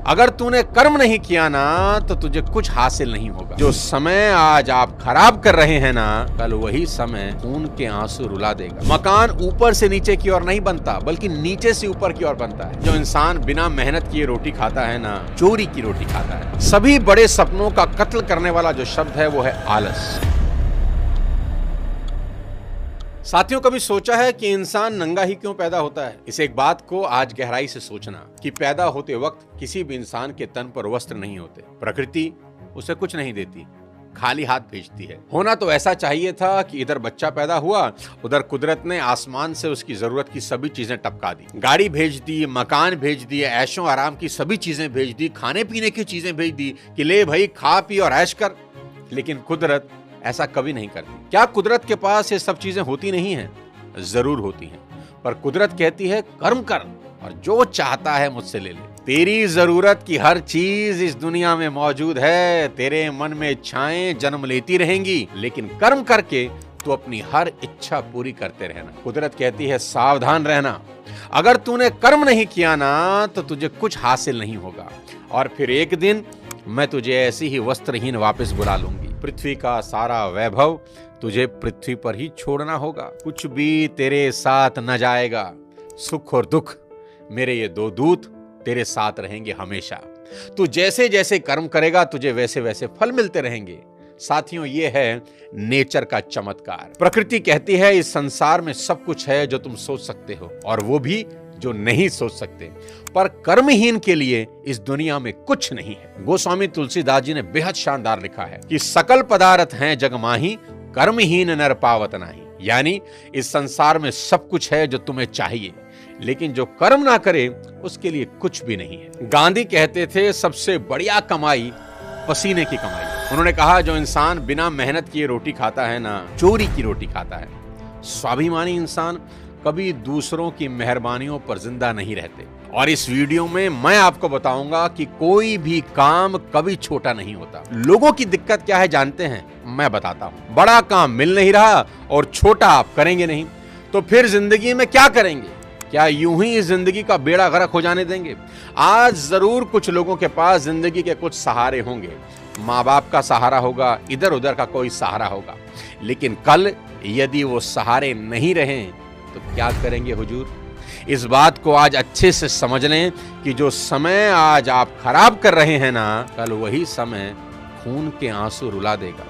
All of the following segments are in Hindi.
अगर तूने कर्म नहीं किया ना तो तुझे कुछ हासिल नहीं होगा। जो समय आज आप खराब कर रहे हैं ना, कल वही समय खून के आंसू रुला देगा। मकान ऊपर से नीचे की ओर नहीं बनता, बल्कि नीचे से ऊपर की ओर बनता है। जो इंसान बिना मेहनत किए रोटी खाता है ना, चोरी की रोटी खाता है। सभी बड़े सपनों का कत्ल करने वाला जो शब्द है वो है आलस। साथियों, कभी सोचा है कि इंसान नंगा ही क्यों पैदा होता है? इस एक बात को आज गहराई से सोचना कि पैदा होते वक्त किसी भी इंसान के तन पर वस्त्र नहीं होते। प्रकृति उसे कुछ नहीं देती, खाली हाथ भेजती है। होना तो ऐसा चाहिए था कि इधर बच्चा पैदा हुआ, उधर कुदरत ने आसमान से उसकी जरूरत की सभी चीजें टपका दी। गाड़ी भेज दी, मकान भेज दिए, ऐशो आराम की सभी चीजें भेज दी, खाने पीने की चीजें भेज दी कि ले भाई खा पी और ऐश कर। लेकिन कुदरत ऐसा कभी नहीं करती। क्या कुदरत के पास ये सब चीजें होती नहीं हैं? जरूर होती हैं, पर कुदरत कहती है कर्म कर और जो चाहता है मुझसे ले ले। तेरी जरूरत की हर चीज इस दुनिया में मौजूद है। तेरे मन में इच्छाएं जन्म लेती रहेंगी, लेकिन कर्म करके तू अपनी हर इच्छा पूरी करते रहना। कुदरत कहती है सावधान रहना, अगर तूने कर्म नहीं किया ना तो तुझे कुछ हासिल नहीं होगा, और फिर एक दिन मैं तुझे ऐसी ही वस्त्रहीन वापस बुला लूंगी। पृथ्वी का सारा वैभव तुझे पृथ्वी पर ही छोड़ना होगा। कुछ भी तेरे साथ न जाएगा। सुख और दुख मेरे ये दो दूत तेरे साथ रहेंगे हमेशा। तू जैसे जैसे कर्म करेगा तुझे वैसे वैसे फल मिलते रहेंगे। साथियों, ये है नेचर का चमत्कार। प्रकृति कहती है इस संसार में सब कुछ है जो तुम सोच सकते हो, और वो भी जो नहीं सोच सकते। पर कर्महीन के लिए इस दुनिया में कुछ नहीं है। गोस्वामी तुलसीदास जी ने बेहद शानदार लिखा है कि सकल पदार्थ हैं जग माही, कर्महीन नर पावत नाही। यानी इस संसार में सब कुछ है जो तुम्हें चाहिए, लेकिन जो कर्म ना करे उसके लिए कुछ भी नहीं है। गांधी कहते थे सबसे बढ़िया कमाई पसीने की कमाई। उन्होंने कहा जो इंसान बिना मेहनत किए रोटी खाता है ना, चोरी की रोटी खाता है। स्वाभिमानी इंसान कभी दूसरों की मेहरबानियों पर जिंदा नहीं रहते। और इस वीडियो में मैं आपको बताऊंगा कि कोई भी काम कभी छोटा नहीं होता। लोगों की दिक्कत क्या है जानते हैं? मैं बताता हूं। बड़ा काम मिल नहीं रहा और छोटा आप करेंगे नहीं, तो फिर जिंदगी में क्या करेंगे? क्या यूं ही इस जिंदगी का बेड़ा गर्क हो जाने देंगे? आज जरूर कुछ लोगों के पास जिंदगी के कुछ सहारे होंगे। माँ बाप का सहारा होगा, इधर उधर का कोई सहारा होगा, लेकिन कल यदि वो सहारे नहीं रहे तो क्या करेंगे हुजूर? इस बात को आज अच्छे से समझ लें कि जो समय आज आप खराब कर रहे हैं ना, कल वही समय खून के आंसू रुला देगा,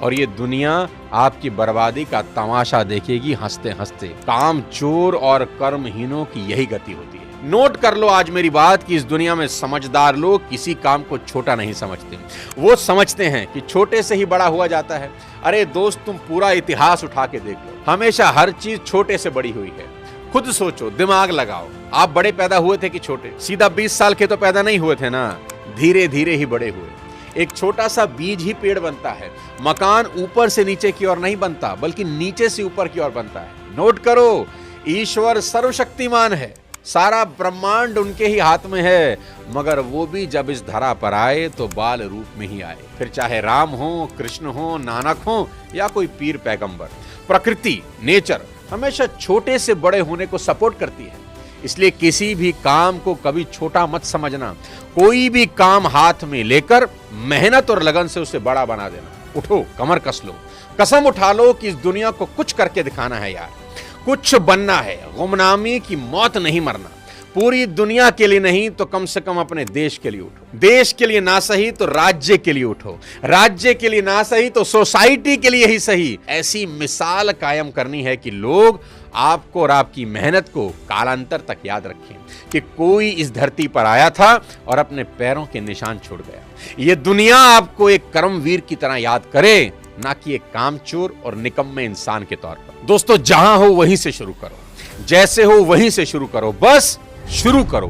और ये दुनिया आपकी बर्बादी का तमाशा देखेगी हंसते हंसते। काम चोर और कर्महीनों की यही गति होती है। नोट कर लो आज मेरी बात कि इस दुनिया में समझदार लोग किसी काम को छोटा नहीं समझते। वो समझते हैं कि छोटे से ही बड़ा हुआ जाता है। अरे दोस्त, तुम पूरा इतिहास उठा के देख लो, हमेशा हर चीज छोटे से बड़ी हुई है। खुद सोचो, दिमाग लगाओ, आप बड़े पैदा हुए थे कि छोटे? सीधा 20 साल के तो पैदा नहीं हुए थे ना, धीरे धीरे ही बड़े हुए। एक छोटा सा बीज ही पेड़ बनता है। मकान ऊपर से नीचे की ओर नहीं बनता, बल्कि नीचे से ऊपर की ओर बनता है। नोट करो, ईश्वर सर्वशक्तिमान है, सारा ब्रह्मांड उनके ही हाथ में है, मगर वो भी जब इस धरा पर आए तो बाल रूप में ही आए। फिर चाहे राम हो, कृष्ण हो, नानक हो या कोई पीर पैगंबर। प्रकृति, नेचर हमेशा छोटे से बड़े होने को सपोर्ट करती है। इसलिए किसी भी काम को कभी छोटा मत समझना। कोई भी काम हाथ में लेकर मेहनत और लगन से उसे बड़ा बना देना। उठो, कमर कस लो, कसम उठा लो कि इस दुनिया को कुछ करके दिखाना है यार, कुछ बनना है। गुमनामी की मौत नहीं मरना। पूरी दुनिया के लिए नहीं तो कम से कम अपने देश के लिए उठो। देश के लिए ना सही तो राज्य के लिए उठो। राज्य के लिए ना सही तो सोसाइटी के लिए ही सही। ऐसी मिसाल कायम करनी है कि लोग आपको और आपकी मेहनत को कालांतर तक याद रखें कि कोई इस धरती पर आया था और अपने पैरों के निशान छोड़ गया। ये दुनिया आपको एक कर्मवीर की तरह याद करे, ना कि एक कामचोर और निकम्मे इंसान के तौर पर। दोस्तों, जहां हो वहीं से शुरू करो, जैसे हो वहीं से शुरू करो, बस शुरू करो।